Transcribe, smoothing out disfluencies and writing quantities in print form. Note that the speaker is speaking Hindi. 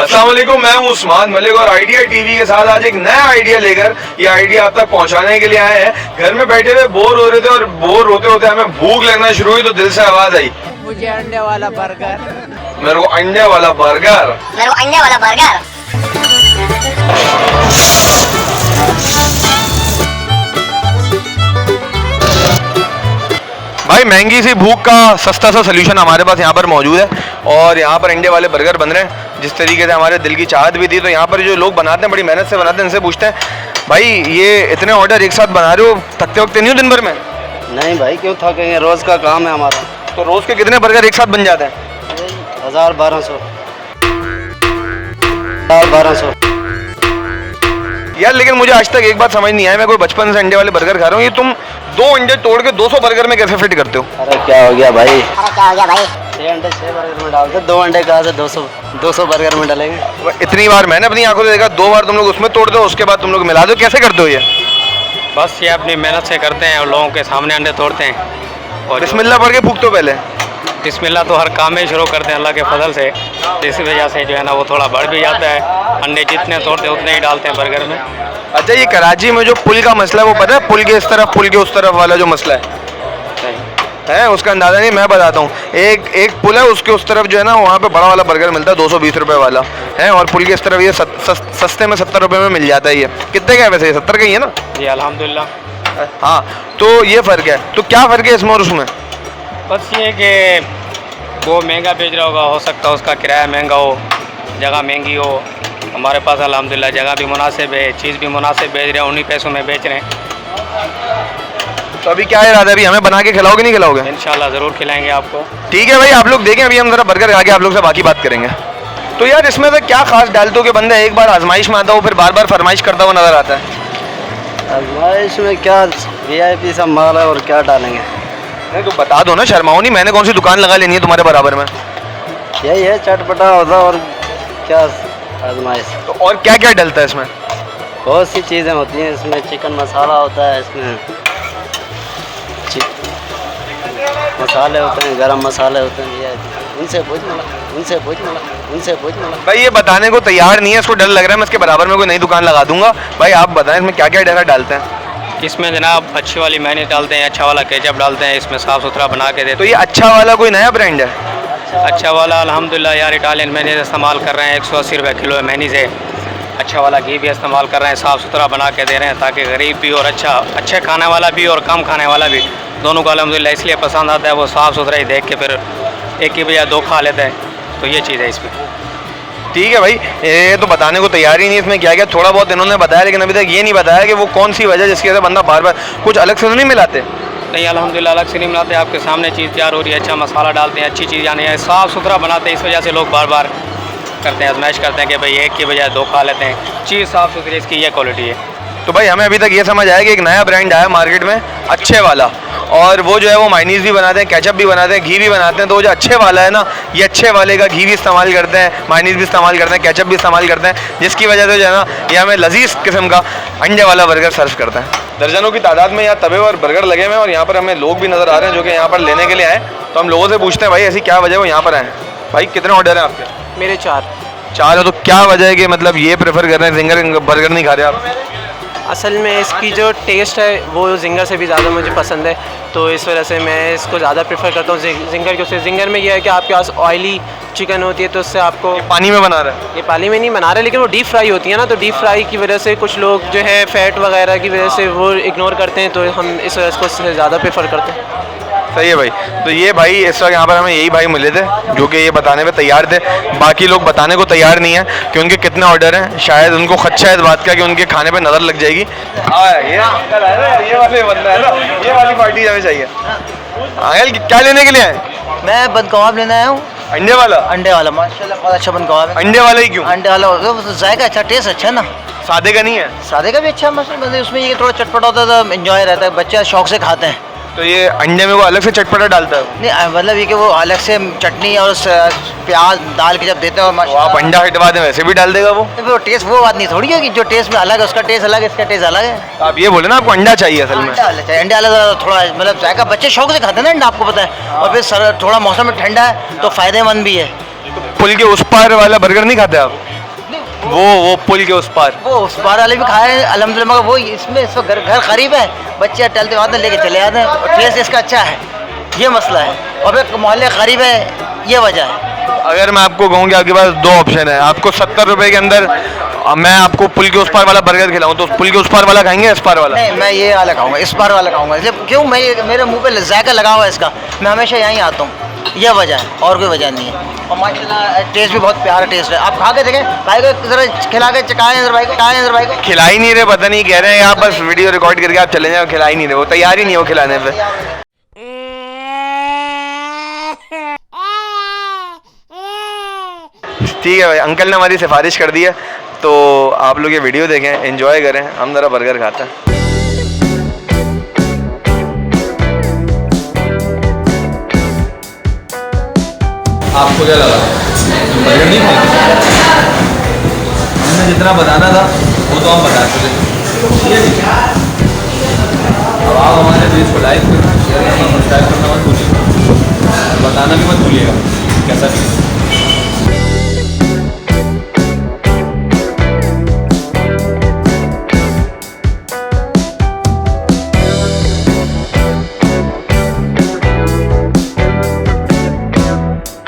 अस्सलाम वालेकुम, मैं हूं उस्मान मलिक और आइडिया टीवी के साथ आज एक नया आइडिया लेकर ये आइडिया आप तक पहुंचाने के लिए आए हैं। घर में बैठे हुए बोर हो रहे थे और बोर होते होते हमें भूख लगना शुरू हुई तो दिल से आवाज आई, मुझे अंडे वाला बर्गर। मेरे को अंडे वाला बर्गर। मेरे को अंडे वाला बर्गर। भाई महंगी सी भूख का सस्ता सा सोल्यूशन हमारे पास यहाँ पर मौजूद है और यहाँ पर अंडे वाले बर्गर बन रहे हैं जिस तरीके से हमारे दिल की चाहत भी थी। तो यहाँ पर जो लोग बनाते हैं बड़ी मेहनत से बनाते हैं, इनसे पूछते हैं भाई ये इतने ऑर्डर एक साथ बना रहे हो, थकते वक्त नहीं हो दिन भर में? नहीं भाई, क्यों थकेंगे, रोज़ का काम है हमारा। तो रोज़ के कितने बर्गर एक साथ बन जाते हैं? 1200 यार लेकिन मुझे आज तक एक बात समझ नहीं आया, मैं कोई बचपन से अंडे वाले बर्गर खा रहा हूँ, ये तुम 2 अंडे तोड़ के 200 बर्गर में कैसे फिट करते हो? अरे क्या हो गया भाई, 6 अंडे 6 बर्गर में डालते, 2 अंडे कहाँ से 200 बर्गर में डालेंगे? इतनी बार मैंने अपनी आंखों से देखा, 2 बार तुम लोग उसमें तोड़ दो, उसके बाद तुम लोग मिला दो, कैसे करते हो ये? बस ये अपनी मेहनत से करते हैं और लोगों के सामने अंडे तोड़ते हैं। और बिस्मिल्लाह पढ़ के फूकते हो पहले? बिस्मिल्लाह तो हर काम में शुरू करते हैं अल्लाह के फजल से, इसी वजह से जो है ना वो थोड़ा बढ़ भी जाता है। अंडे जितने तोड़ते हैं उतने ही डालते हैं बर्गर में। अच्छा, ये कराची में जो पुल का मसला है वो पता है? पुल के इस तरफ पुल के उस तरफ वाला जो मसला है उसका अंदाज़ा नहीं, मैं बताता हूँ। एक पुल है, उसके उस तरफ जो है ना वहाँ पे बड़ा वाला बर्गर मिलता है 220 रुपये वाला है, और पुल के इस तरफ ये सस्ते में 70 रुपये में मिल जाता है। ये कितने का है वैसे? 70 का ही है ना? जी अल्हम्दुलिल्लाह। हाँ, तो ये फ़र्क है। तो क्या फ़र्क है इसमें और उसमें? बस ये कि वो महंगा बेच रहा होगा, हो सकता है उसका किराया महंगा हो, जगह महंगी हो। हमारे पास अल्हम्दुलिल्लाह जगह भी मुनासिब है, चीज़ भी मुनासिब बेच रहे हैं, उन्हीं पैसों में बेच रहे हैं। तो अभी क्या इरादा है, अभी हमें बना के खिलाओगे नहीं खिलाओगे? इंशाल्लाह ज़रूर खिलाएंगे आपको। ठीक है भाई, आप लोग देखें, अभी हम ज़रा बर्गर खा के आप लोग से बाकी बात करेंगे। तो यार इसमें से क्या खास डालते हो कि बंदा एक बार आजमाइश में आता हो फिर बार बार फरमाइश करता हुआ नज़र आता है? आजमाइश में क्या VIP सब माल है और क्या डालेंगे? नहीं तो बता दो ना, शर्माओ नहीं, मैंने कौन सी दुकान लगा लेनी है तुम्हारे बराबर में? यही है, चटपटा होता और क्या आजमाइश। तो और क्या क्या डलता है इसमें? बहुत सी चीज़ें होती हैं इसमें, चिकन मसाला होता है इसमें, मसाले होते हैं, गरम मसाले होते हैं। ये उनसे पूछ मिला। भाई ये बताने को तैयार नहीं है, इसको डर लग रहा है मैं इसके बराबर में कोई नई दुकान लगा दूंगा। भाई आप बताएं इसमें क्या क्या डरा डालते हैं? इसमें जनाब अच्छी वाली मेयोनीज डालते हैं, अच्छा वाला केचप डालते हैं, इसमें साफ़ सुथरा बना के देते हैं। तो ये अच्छा वाला कोई नया ब्रांड है? अच्छा वाला अल्हम्दुलिल्लाह यार इटालियन मेयोनीज इस्तेमाल कर रहे हैं, 180 रुपये किलो है मेयोनीज है। अच्छा वाला घी भी इस्तेमाल कर रहे हैं, साफ़ सुथरा बना के दे रहे हैं ताकि गरीब भी और अच्छे खाने वाला भी और कम खाने वाला भी दोनों को अल्हम्दुलिल्लाह इसलिए पसंद आता है। वो साफ़ सुथरा ही देख के फिर एक ही बजाय 2 खा लेते हैं। तो ये चीज़ है इसमें। ठीक है भाई, ये तो बताने को तैयार ही नहीं इसमें क्या क्या, थोड़ा बहुत इन्होंने बताया लेकिन अभी तक ये नहीं बताया कि वो कौन सी वजह जिसकी वजह से बंदा बार बार कुछ अलग से तो नहीं मिलाते? नहीं अल्हम्दुलिल्लाह अलग से नहीं बनाते, आपके सामने चीज़ तैयार हो रही है, अच्छा मसाला डालते हैं, अच्छी चीज़ यानी है, साफ़ सुथरा बनाते हैं। इस वजह से लोग बार बार करते हैं, आजमाइश करते हैं कि भाई एक की बजाय 2 खा लेते हैं। चीज़ साफ़ सुथरी इसकी ये क्वालिटी है। तो भाई हमें अभी तक ये समझ आया कि एक नया ब्रांड आया मार्केट में अच्छे वाला, और वो जो है वो मायनीज़ भी बनाते हैं, केचप भी बनाते हैं, घी भी बनाते हैं। तो वो जो अच्छे वाला है ना, ये अच्छे वाले का घी भी इस्तेमाल करते हैं, मायनीज़ भी इस्तेमाल करते हैं, केचप भी इस्तेमाल करते हैं, जिसकी वजह से जो है ना ये हमें लजीज किस्म का अंडे वाला बर्गर सर्व करता है। दर्जनों की तादाद में यहाँ तवे और बर्गर लगे हुए हैं और यहाँ पर हमें लोग भी नज़र आ रहे हैं जो कि यहाँ पर लेने के लिए आए। तो हम लोगों से पूछते हैं भाई ऐसी क्या वजह है वो यहाँ पर आए? भाई कितने ऑर्डर हैं आपके? मेरे 4 है। तो क्या वजह है कि मतलब ये प्रेफर कर रहे हैं, जिंगर बर्गर नहीं खा रहे आप? असल में इसकी जो टेस्ट है वो जिंगर से भी ज़्यादा मुझे पसंद है, तो इस वजह से मैं इसको ज़्यादा प्रेफर करता हूँ जिंगर के। उससे जिंगर में यह है कि आपके पास ऑयली चिकन होती है तो उससे आपको पानी में बना रहा है? ये पानी में नहीं बना रहे, लेकिन वो डीप फ्राई होती है ना, तो डीप फ्राई की वजह से कुछ लोग जो है फैट वगैरह की वजह से वो इग्नोर करते हैं, तो हम इस वजह से ज़्यादा प्रेफर करते हैं। सही है भाई। तो ये भाई इस वक्त यहाँ पर हमें यही भाई मिले थे जो कि ये बताने पे तैयार थे, बाकी लोग बताने को तैयार नहीं है कि उनके कितने ऑर्डर हैं। शायद उनको खदशा है इस बात का कि उनके खाने पे नज़र लग जाएगी। ये वाले बंदा है ना, ये वाली पार्टी हमें चाहिए। आयल क्या लेने के लिए आए? मैं बंद कबाब लेने आया हूँ। अंडे वाला? अंडे वाला माशाल्लाह बहुत अच्छा बंद कबाब है। अंडे वाला ही क्यों? अंडे वाला जायका अच्छा, टेस्ट अच्छा है ना। सादे का नहीं है? सादे का भी अच्छा मतलब उसमें ये थोड़ा चटपटा होता है तो एंजॉय रहता है, बच्चे शौक से खाते हैं। तो ये अंडे में वो अलग से चटपटा डालता है? नहीं मतलब ये कि वो अलग से चटनी और प्याज डाल के जब देते हो, आप अंडा हटवा दें वैसे भी डाल देगा वो टेस्ट वो बात नहीं थोड़ी है कि जो टेस्ट में अलग है उसका टेस्ट अलग है, इसका टेस्ट अलग है। तो आप ये बोले ना आपको अंडा चाहिए असल में? अंडे अलग थोड़ा मतलब जायका, बच्चे शौक से खाते हैं ना अंडा, आपको पता है। और फिर थोड़ा मौसम में ठंडा है तो फ़ायदेमंद भी है। पुल के उस पार वाला बर्गर नहीं खाते आप? वो पुल के उस पार। वो उस बार वाले भी खाए हैं अल्हम्दुलिल्लाह, मगर वो इसमें इस वक्त घर करीब है, बच्चे टहलते आते हैं लेके चले जाते हैं और टेस्ट इसका अच्छा है, ये मसला है। और फिर मोहल्ले करीब है, ये वजह है। अगर मैं आपको कहूँ कि आपके पास दो ऑप्शन है, आपको 70 रुपए के अंदर मैं आपको पुल के उस पार वाला बर्गर खिलाऊं, तो पुल के उस पार वाला खाएंगे, इस पार वाला? नहीं, मैं ये वाला खाऊंगा, इस बार वाला खाऊंगा। क्यों, मेरे मुंह पे जायका लगा हुआ है इसका, मैं हमेशा यहीं आता हूँ, ये वजह है और कोई वजह नहीं है। और माशाल्लाह टेस्ट भी बहुत प्यारा टेस्ट है, आप खा के देखें भाई को, जरा खिला के चकाएं भाई को, भाई को। खिला ही नहीं रहे, पता नहीं कह रहे हैं आप बस वीडियो रिकॉर्ड करके आप चले जाओ, खिला ही नहीं रहे, वो तैयार ही नहीं हो खिलाने पे। ठीक है भाई, अंकल ने हमारी सिफारिश कर दी है, तो आप लोग ये वीडियो देखें, एंजॉय करें, हम ज़रा बर्गर खाते हैं। आपको क्या लगा बर्गर नहीं खाएंगे? हमने जितना बताना था वो तो हम बता चुके, ठीक है जी। अब आप हमारे पेज को लाइक करना, शेयर करना, सब्सक्राइब करना मत भूलिएगा, बताना भी मत भूलिएगा।